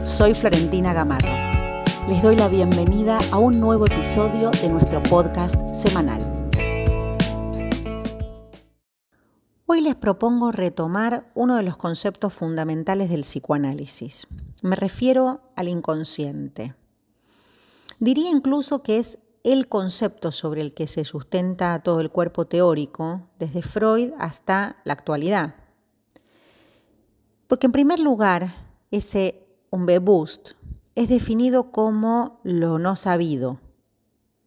Soy Florentina Gamarra. Les doy la bienvenida a un nuevo episodio de nuestro podcast semanal. Hoy les propongo retomar uno de los conceptos fundamentales del psicoanálisis. Me refiero al inconsciente. Diría incluso que es el concepto sobre el que se sustenta todo el cuerpo teórico, desde Freud hasta la actualidad. Porque en primer lugar, ese Unbewusst es definido como lo no sabido,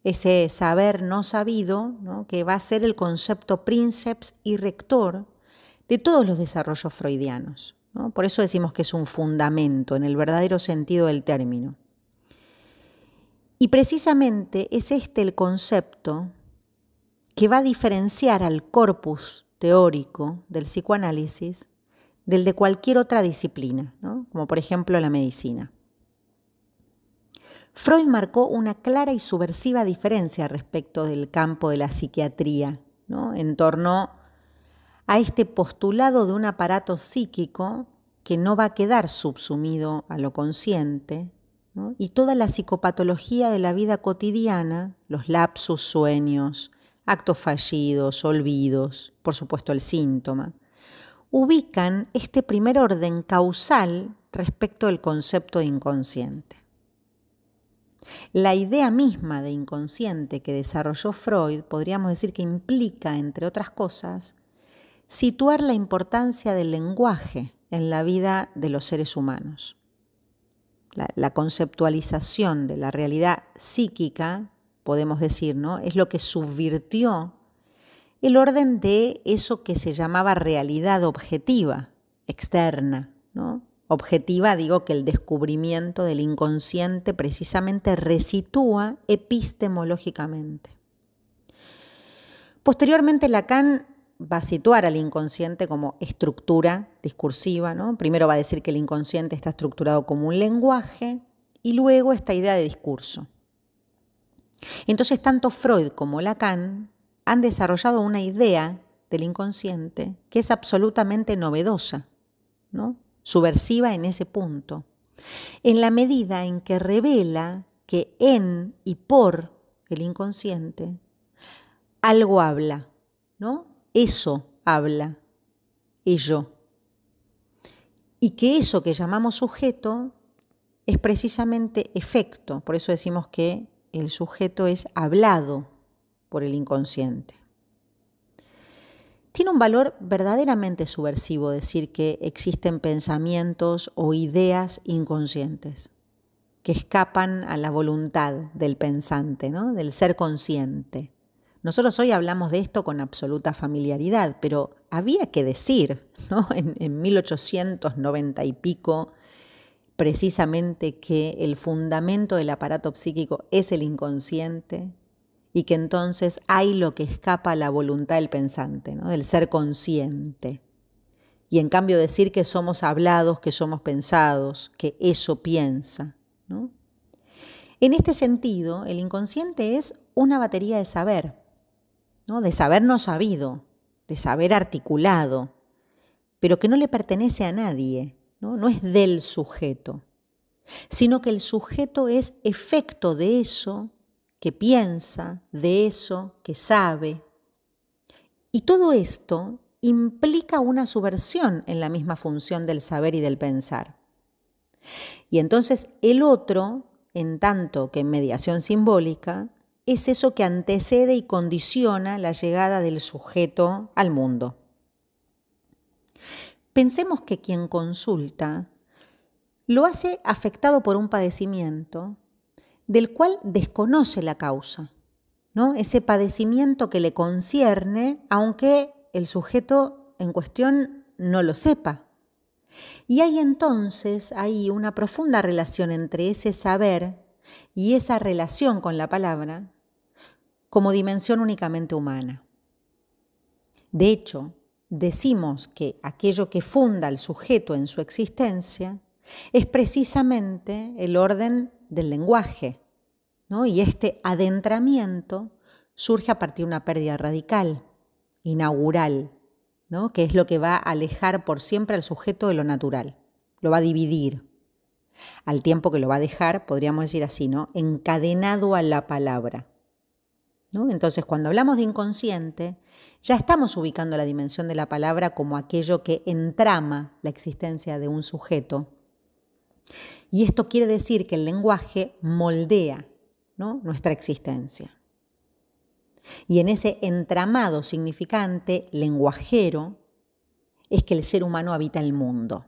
ese saber no sabido, ¿no?, que va a ser el concepto princeps y rector de todos los desarrollos freudianos, ¿no? Por eso decimos que es un fundamento en el verdadero sentido del término. Y precisamente es este el concepto que va a diferenciar al corpus teórico del psicoanálisis del de cualquier otra disciplina, ¿no?, como por ejemplo la medicina. Freud marcó una clara y subversiva diferencia respecto del campo de la psiquiatría, ¿no?, en torno a este postulado de un aparato psíquico que no va a quedar subsumido a lo consciente, ¿no?, y toda la psicopatología de la vida cotidiana, los lapsus, sueños, actos fallidos, olvidos, por supuesto el síntoma, ubican este primer orden causal respecto del concepto de inconsciente. La idea misma de inconsciente que desarrolló Freud, podríamos decir que implica, entre otras cosas, situar la importancia del lenguaje en la vida de los seres humanos. La conceptualización de la realidad psíquica, podemos decir, ¿no?, es lo que subvirtió el orden de eso que se llamaba realidad objetiva, externa, ¿no? Objetiva, digo que el descubrimiento del inconsciente precisamente resitúa epistemológicamente. Posteriormente Lacan va a situar al inconsciente como estructura discursiva, ¿no? Primero va a decir que el inconsciente está estructurado como un lenguaje y luego esta idea de discurso. Entonces tanto Freud como Lacan han desarrollado una idea del inconsciente que es absolutamente novedosa, ¿no?, subversiva en ese punto, en la medida en que revela que en y por el inconsciente algo habla, ¿no? Eso habla, ello. Y que eso que llamamos sujeto es precisamente efecto, por eso decimos que el sujeto es hablado por el inconsciente. Tiene un valor verdaderamente subversivo decir que existen pensamientos o ideas inconscientes que escapan a la voluntad del pensante, ¿no?, del ser consciente. Nosotros hoy hablamos de esto con absoluta familiaridad, pero había que decir, ¿no?, en 1890 y pico, precisamente que el fundamento del aparato psíquico es el inconsciente, y que entonces hay lo que escapa a la voluntad del pensante, ¿no?, del ser consciente. Y en cambio decir que somos hablados, que somos pensados, que eso piensa, ¿no? En este sentido, el inconsciente es una batería de saber, ¿no?, de saber no sabido, de saber articulado, pero que no le pertenece a nadie, ¿no? No es del sujeto, sino que el sujeto es efecto de eso que piensa, de eso que sabe. Y todo esto implica una subversión en la misma función del saber y del pensar. Y entonces el otro, en tanto que en mediación simbólica, es eso que antecede y condiciona la llegada del sujeto al mundo. Pensemos que quien consulta lo hace afectado por un padecimiento del cual desconoce la causa, ¿no?, ese padecimiento que le concierne, aunque el sujeto en cuestión no lo sepa. Y hay entonces ahí una profunda relación entre ese saber y esa relación con la palabra como dimensión únicamente humana. De hecho, decimos que aquello que funda al sujeto en su existencia es precisamente el orden del lenguaje, ¿no? Y este adentramiento surge a partir de una pérdida radical, inaugural, ¿no?, que es lo que va a alejar por siempre al sujeto de lo natural, lo va a dividir. al tiempo que lo va a dejar, podríamos decir así, ¿no? Encadenado a la palabra, ¿no? Entonces, cuando hablamos de inconsciente, ya estamos ubicando la dimensión de la palabra como aquello que entrama la existencia de un sujeto. Y esto quiere decir que el lenguaje moldea, ¿no?, nuestra existencia. Y en ese entramado significante, lenguajero, es que el ser humano habita el mundo.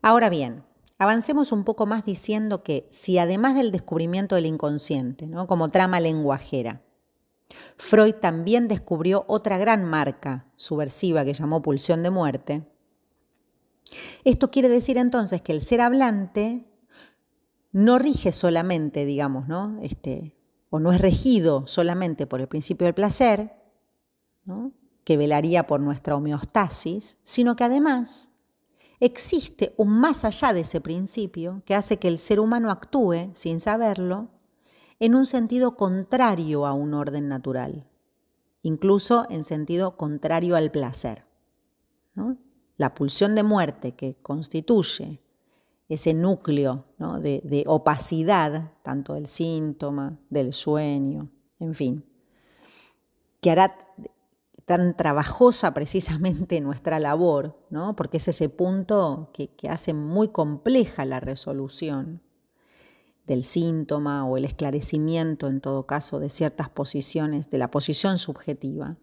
Ahora bien, avancemos un poco más diciendo que si además del descubrimiento del inconsciente, ¿no?, como trama lenguajera, Freud también descubrió otra gran marca subversiva que llamó pulsión de muerte, esto quiere decir entonces que el ser hablante no rige solamente, digamos, ¿no?, o no es regido solamente por el principio del placer, ¿no?, que velaría por nuestra homeostasis, sino que además existe un más allá de ese principio que hace que el ser humano actúe, sin saberlo, en un sentido contrario a un orden natural, incluso en sentido contrario al placer, ¿no? La pulsión de muerte que constituye ese núcleo, ¿no?, de opacidad, tanto del síntoma, del sueño, en fin, que hará tan trabajosa precisamente nuestra labor, ¿no?, porque es ese punto que hace muy compleja la resolución del síntoma o el esclarecimiento, en todo caso, de ciertas posiciones, de la posición subjetiva.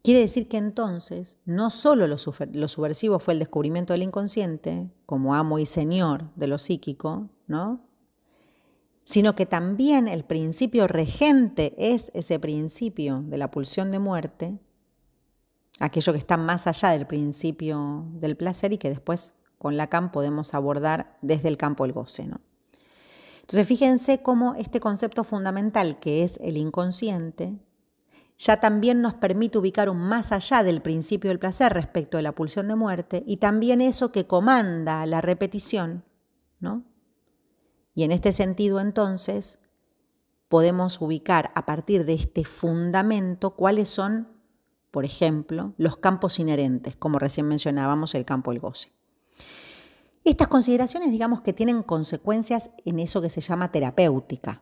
Quiere decir que entonces no solo lo subversivo fue el descubrimiento del inconsciente, como amo y señor de lo psíquico, ¿no?, sino que también el principio regente es ese principio de la pulsión de muerte, aquello que está más allá del principio del placer y que después con Lacan podemos abordar desde el campo del goce, ¿no? Entonces fíjense cómo este concepto fundamental que es el inconsciente ya también nos permite ubicar un más allá del principio del placer respecto de la pulsión de muerte y también eso que comanda la repetición, ¿no? Y en este sentido, entonces, podemos ubicar a partir de este fundamento cuáles son, por ejemplo, los campos inherentes, como recién mencionábamos, el campo del goce. Estas consideraciones, digamos que tienen consecuencias en eso que se llama terapéutica,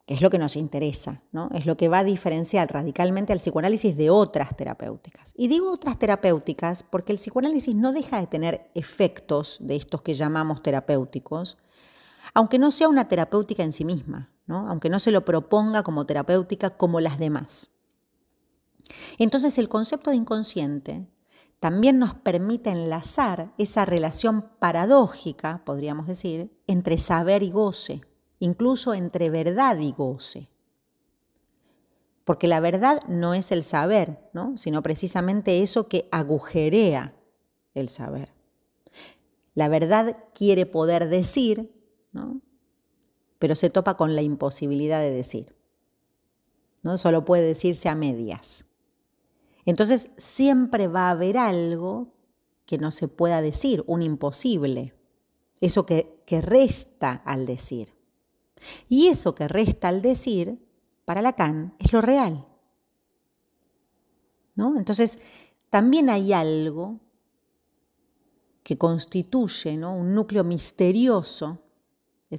que es lo que nos interesa, ¿no? Es lo que va a diferenciar radicalmente al psicoanálisis de otras terapéuticas. Y digo otras terapéuticas porque el psicoanálisis no deja de tener efectos de estos que llamamos terapéuticos, aunque no sea una terapéutica en sí misma, ¿no?, aunque no se lo proponga como terapéutica como las demás. Entonces el concepto de inconsciente también nos permite enlazar esa relación paradójica, podríamos decir, entre saber y goce, incluso entre verdad y goce. Porque la verdad no es el saber, ¿no?, sino precisamente eso que agujerea el saber. La verdad quiere poder decir, ¿no?, pero se topa con la imposibilidad de decir, ¿no? Solo puede decirse a medias. Entonces siempre va a haber algo que no se pueda decir, un imposible, eso que resta al decir. Y eso que resta al decir, para Lacan, es lo real, ¿no? Entonces también hay algo que constituye, ¿no?, un núcleo misterioso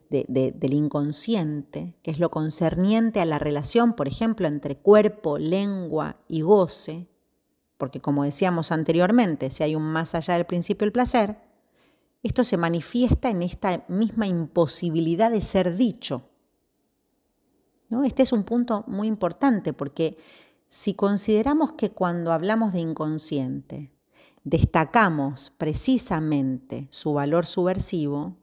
del inconsciente, que es lo concerniente a la relación, por ejemplo, entre cuerpo, lengua y goce, porque como decíamos anteriormente, si hay un más allá del principio del placer, esto se manifiesta en esta misma imposibilidad de ser dicho, ¿no? Este es un punto muy importante porque si consideramos que cuando hablamos de inconsciente destacamos precisamente su valor subversivo,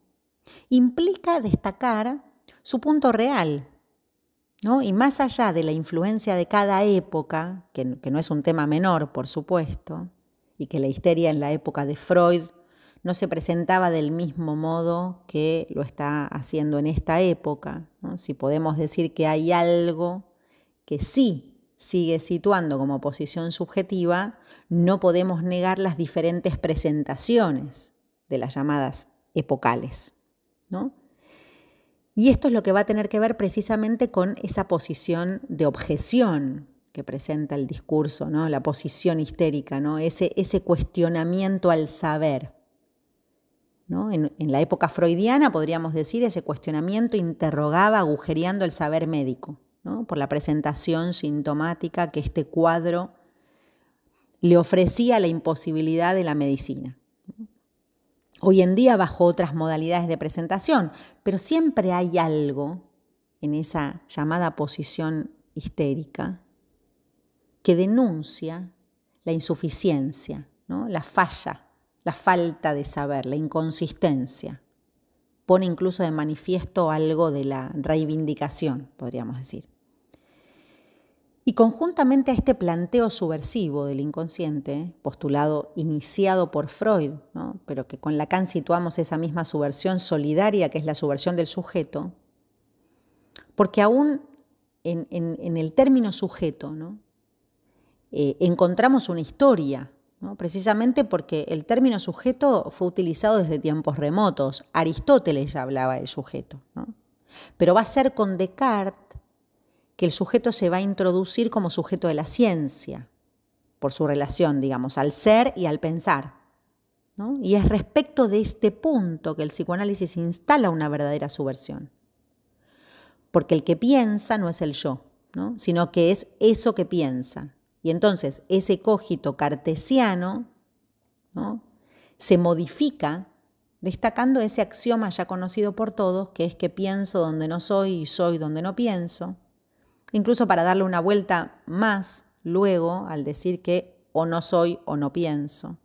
implica destacar su punto real, ¿no? Y más allá de la influencia de cada época, que no es un tema menor, por supuesto, y que la histeria en la época de Freud no se presentaba del mismo modo que lo está haciendo en esta época, ¿no? Si podemos decir que hay algo que sí sigue situando como posición subjetiva, no podemos negar las diferentes presentaciones de las llamadas epocales, ¿no? Y esto es lo que va a tener que ver precisamente con esa posición de objeción que presenta el discurso, ¿no?, la posición histérica, ¿no?, ese cuestionamiento al saber, ¿no? En la época freudiana, podríamos decir, ese cuestionamiento interrogaba agujereando el saber médico, ¿no? Por la presentación sintomática que este cuadro le ofrecía la imposibilidad de la medicina. Hoy en día bajo otras modalidades de presentación, pero siempre hay algo en esa llamada posición histérica que denuncia la insuficiencia, ¿no? La falla, la falta de saber, la inconsistencia. Pone incluso de manifiesto algo de la reivindicación, podríamos decir. Y conjuntamente a este planteo subversivo del inconsciente, postulado iniciado por Freud, ¿no? Pero que con Lacan situamos esa misma subversión solidaria que es la subversión del sujeto, porque aún en el término sujeto, ¿no? Encontramos una historia, ¿no? Precisamente porque el término sujeto fue utilizado desde tiempos remotos. Aristóteles ya hablaba del sujeto, ¿no? Pero va a ser con Descartes que el sujeto se va a introducir como sujeto de la ciencia, por su relación, digamos, al ser y al pensar, ¿no? Y es respecto de este punto que el psicoanálisis instala una verdadera subversión. Porque el que piensa no es el yo, ¿no? Sino que es eso que piensa. Y entonces ese cogito cartesiano, ¿no? Se modifica destacando ese axioma ya conocido por todos, que es que pienso donde no soy y soy donde no pienso. Incluso para darle una vuelta más luego al decir que o no soy o no pienso.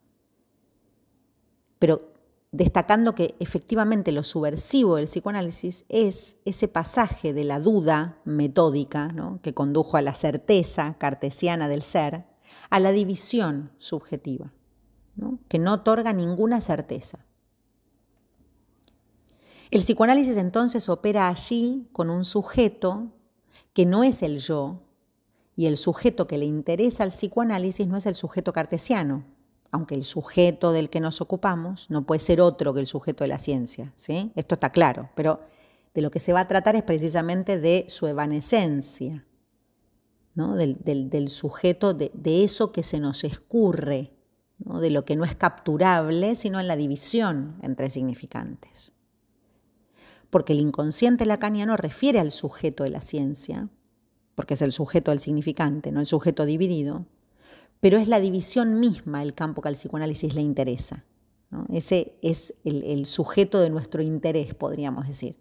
Pero destacando que efectivamente lo subversivo del psicoanálisis es ese pasaje de la duda metódica, ¿no? Que condujo a la certeza cartesiana del ser, a la división subjetiva, ¿no? Que no otorga ninguna certeza. El psicoanálisis entonces opera allí con un sujeto que no es el yo, y el sujeto que le interesa al psicoanálisis no es el sujeto cartesiano, aunque el sujeto del que nos ocupamos no puede ser otro que el sujeto de la ciencia, ¿sí? Esto está claro, pero de lo que se va a tratar es precisamente de su evanescencia, ¿no? Del sujeto, de eso que se nos escurre, ¿no? De lo que no es capturable, sino en la división entre significantes. Porque el inconsciente lacaniano refiere al sujeto de la ciencia, porque es el sujeto del significante, no el sujeto dividido, pero es la división misma el campo que al psicoanálisis le interesa, ¿no? Ese es el sujeto de nuestro interés, podríamos decir.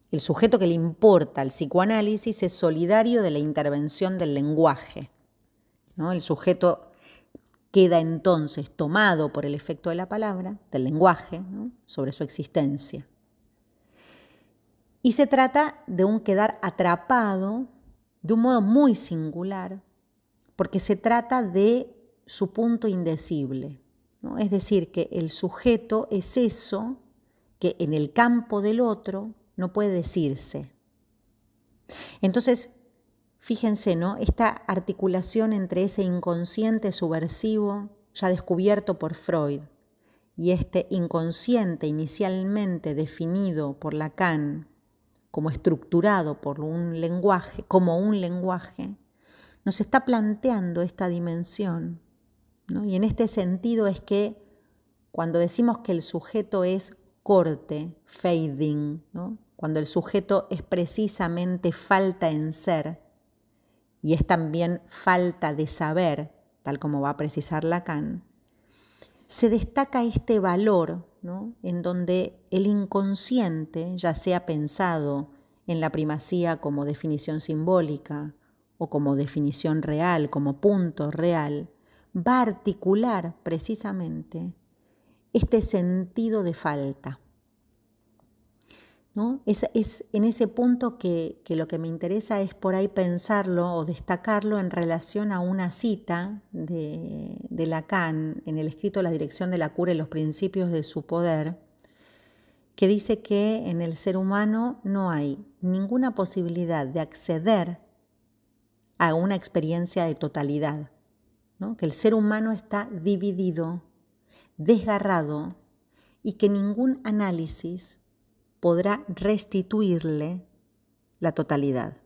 El sujeto que le importa al psicoanálisis es solidario de la intervención del lenguaje, ¿no? El sujeto queda entonces tomado por el efecto de la palabra, del lenguaje, ¿no? Sobre su existencia. Y se trata de un quedar atrapado de un modo muy singular, porque se trata de su punto indecible, ¿no? Es decir, que el sujeto es eso que en el campo del otro no puede decirse. Entonces, fíjense, ¿no? Esta articulación entre ese inconsciente subversivo ya descubierto por Freud y este inconsciente inicialmente definido por Lacan como estructurado por un lenguaje, como un lenguaje, nos está planteando esta dimensión, ¿no? Y en este sentido es que cuando decimos que el sujeto es corte, fading, ¿no? Cuando el sujeto es precisamente falta en ser y es también falta de saber, tal como va a precisar Lacan, se destaca este valor, ¿no? En donde el inconsciente, ya sea pensado en la primacía como definición simbólica o como definición real, como punto real, va a articular precisamente este sentido de falta, ¿no? Es en ese punto que lo que me interesa es por ahí pensarlo o destacarlo en relación a una cita de Lacan en el escrito La dirección de la cura y los principios de su poder, que dice que en el ser humano no hay ninguna posibilidad de acceder a una experiencia de totalidad, ¿no? Que el ser humano está dividido, desgarrado y que ningún análisis podrá restituirle la totalidad.